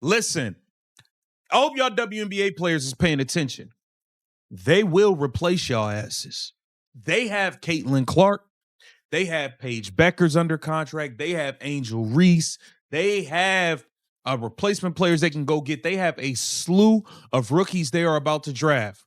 Listen, I hope y'all WNBA players is paying attention. They will replace y'all asses. They have Caitlyn Clark. They have Paige Beckers under contract. They have Angel Reese. They have replacement players they can go get. They have a slew of rookies they are about to draft.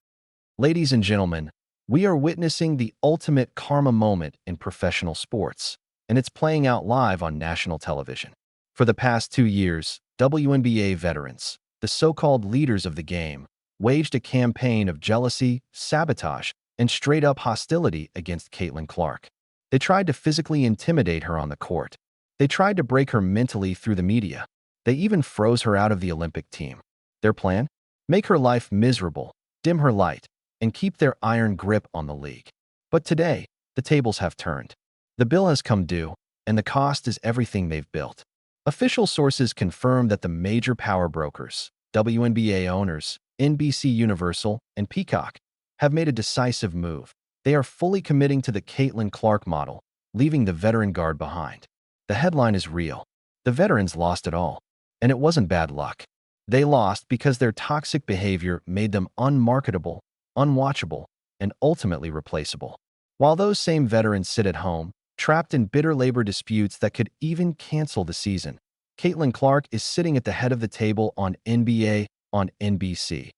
Ladies and gentlemen, we are witnessing the ultimate karma moment in professional sports, and it's playing out live on national television. For the past 2 years, WNBA veterans, the so-called leaders of the game, waged a campaign of jealousy, sabotage, and straight-up hostility against Caitlyn Clark. They tried to physically intimidate her on the court. They tried to break her mentally through the media. They even froze her out of the Olympic team. Their plan? Make her life miserable, dim her light, and keep their iron grip on the league. But today, the tables have turned. The bill has come due, and the cost is everything they've built. Official sources confirm that the major power brokers, WNBA owners, NBC Universal, and Peacock, have made a decisive move. They are fully committing to the Caitlyn Clark model, leaving the veteran guard behind. The headline is real. The veterans lost it all. And it wasn't bad luck. They lost because their toxic behavior made them unmarketable, unwatchable, and ultimately replaceable. While those same veterans sit at home, trapped in bitter labor disputes that could even cancel the season, Caitlyn Clark is sitting at the head of the table on NBA, on NBC,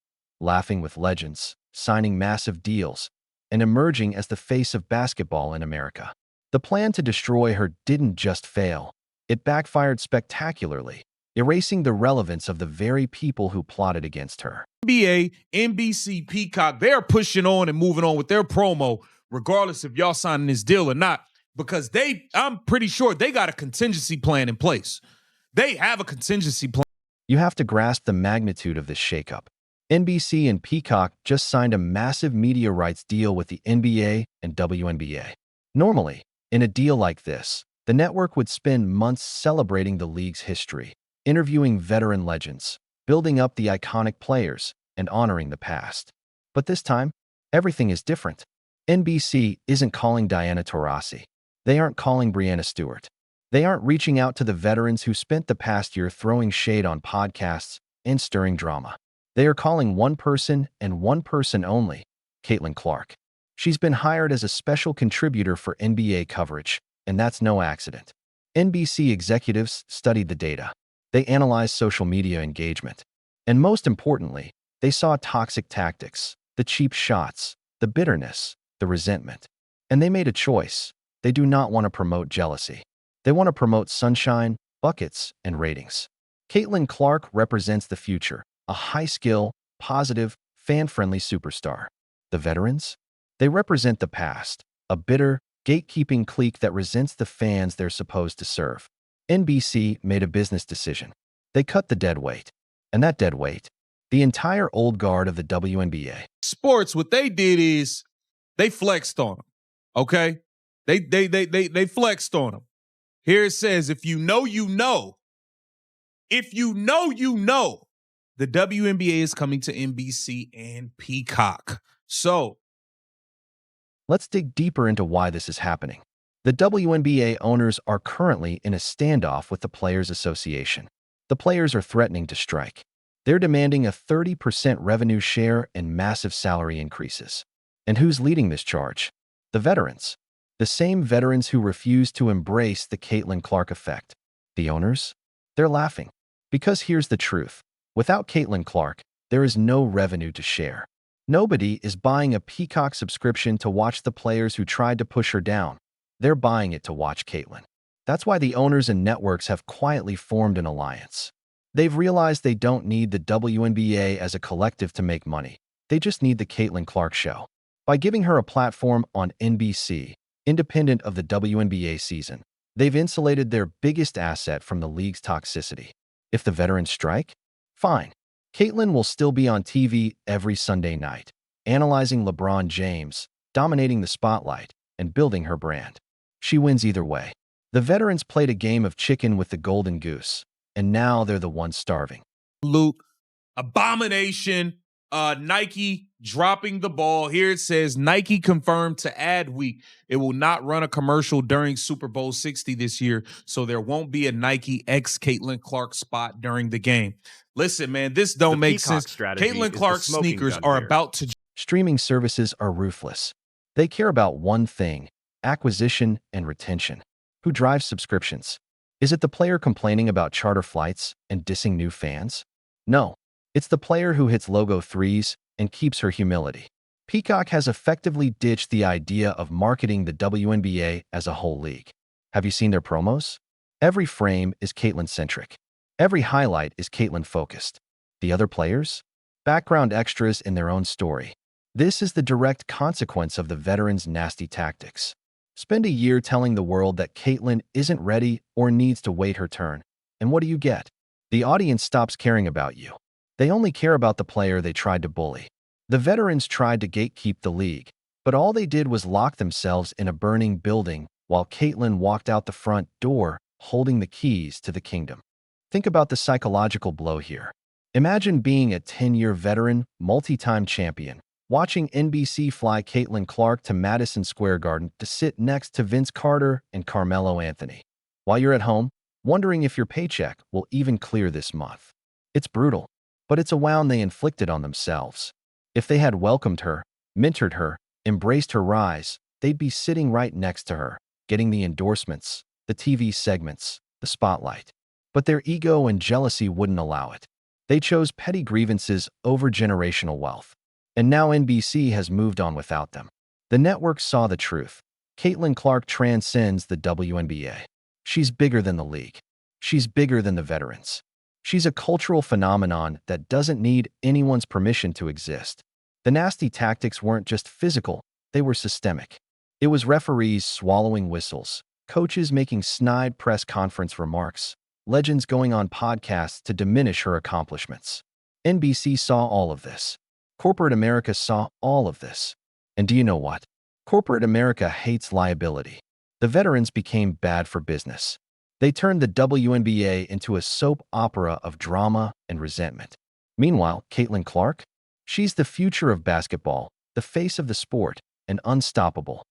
laughing with legends, signing massive deals, and emerging as the face of basketball in America. The plan to destroy her didn't just fail. It backfired spectacularly, erasing the relevance of the very people who plotted against her. NBA, NBC, Peacock, they're pushing on and moving on with their promo, regardless if y'all signing this deal or not, because I'm pretty sure they got a contingency plan in place. They have a contingency plan. You have to grasp the magnitude of this shakeup. NBC and Peacock just signed a massive media rights deal with the NBA and WNBA. Normally, in a deal like this, the network would spend months celebrating the league's history, interviewing veteran legends, building up the iconic players, and honoring the past. But this time, everything is different. NBC isn't calling Diana Taurasi. They aren't calling Breanna Stewart. They aren't reaching out to the veterans who spent the past year throwing shade on podcasts and stirring drama. They are calling one person and one person only, Caitlyn Clark. She's been hired as a special contributor for NBA coverage, and that's no accident. NBC executives studied the data. They analyzed social media engagement. And most importantly, they saw toxic tactics, the cheap shots, the bitterness, the resentment. And they made a choice. They do not want to promote jealousy. They want to promote sunshine, buckets, and ratings. Caitlyn Clark represents the future, a high-skill, positive, fan-friendly superstar. The veterans? They represent the past, a bitter, gatekeeping clique that resents the fans they're supposed to serve. NBC made a business decision. They cut the dead weight. And that dead weight, the entire old guard of the WNBA. Sports, what they did is they flexed on them, okay? They flexed on them. Here it says, if you know, you know. If you know, you know. The WNBA is coming to NBC and Peacock. So, let's dig deeper into why this is happening. The WNBA owners are currently in a standoff with the Players Association. The players are threatening to strike. They're demanding a 30% revenue share and massive salary increases. And who's leading this charge? The veterans. The same veterans who refuse to embrace the Caitlyn Clark effect. The owners? They're laughing. Because here's the truth. Without Caitlyn Clark, there is no revenue to share. Nobody is buying a Peacock subscription to watch the players who tried to push her down. They're buying it to watch Caitlyn. That's why the owners and networks have quietly formed an alliance. They've realized they don't need the WNBA as a collective to make money. They just need the Caitlyn Clark show. By giving her a platform on NBC, independent of the WNBA season, they've insulated their biggest asset from the league's toxicity. If the veterans strike? Fine. Caitlyn will still be on TV every Sunday night, analyzing LeBron James, dominating the spotlight, and building her brand. She wins either way. The veterans played a game of chicken with the golden goose, and now they're the ones starving. Absolute abomination Nike dropping the ball. Here it says Nike confirmed to Adweek it will not run a commercial during Super Bowl 60 this year, so there won't be a Nike X Caitlyn Clark spot during the game. Listen, man, this don't make sense. Caitlyn Clark's sneakers are about to. Streaming services are ruthless. They care about one thing: acquisition and retention. Who drives subscriptions? Is it the player complaining about charter flights and dissing new fans? No, it's the player who hits logo threes and keeps her humility. Peacock has effectively ditched the idea of marketing the WNBA as a whole league. Have you seen their promos? Every frame is Caitlyn-centric. Every highlight is Caitlyn-focused. The other players? Background extras in their own story. This is the direct consequence of the veterans' nasty tactics. Spend a year telling the world that Caitlyn isn't ready or needs to wait her turn, and what do you get? The audience stops caring about you. They only care about the player they tried to bully. The veterans tried to gatekeep the league, but all they did was lock themselves in a burning building while Caitlyn walked out the front door holding the keys to the kingdom. Think about the psychological blow here. Imagine being a 10-year veteran, multi-time champion, watching NBC fly Caitlyn Clark to Madison Square Garden to sit next to Vince Carter and Carmelo Anthony, while you're at home, wondering if your paycheck will even clear this month. It's brutal, but it's a wound they inflicted on themselves. If they had welcomed her, mentored her, embraced her rise, they'd be sitting right next to her, getting the endorsements, the TV segments, the spotlight. But their ego and jealousy wouldn't allow it. They chose petty grievances over generational wealth. And now NBC has moved on without them. The network saw the truth. Caitlyn Clark transcends the WNBA. She's bigger than the league. She's bigger than the veterans. She's a cultural phenomenon that doesn't need anyone's permission to exist. The nasty tactics weren't just physical, they were systemic. It was referees swallowing whistles, coaches making snide press conference remarks, legends going on podcasts to diminish her accomplishments. NBC saw all of this. Corporate America saw all of this. And do you know what? Corporate America hates liability. The veterans became bad for business. They turned the WNBA into a soap opera of drama and resentment. Meanwhile, Caitlyn Clark? She's the future of basketball, the face of the sport, and unstoppable.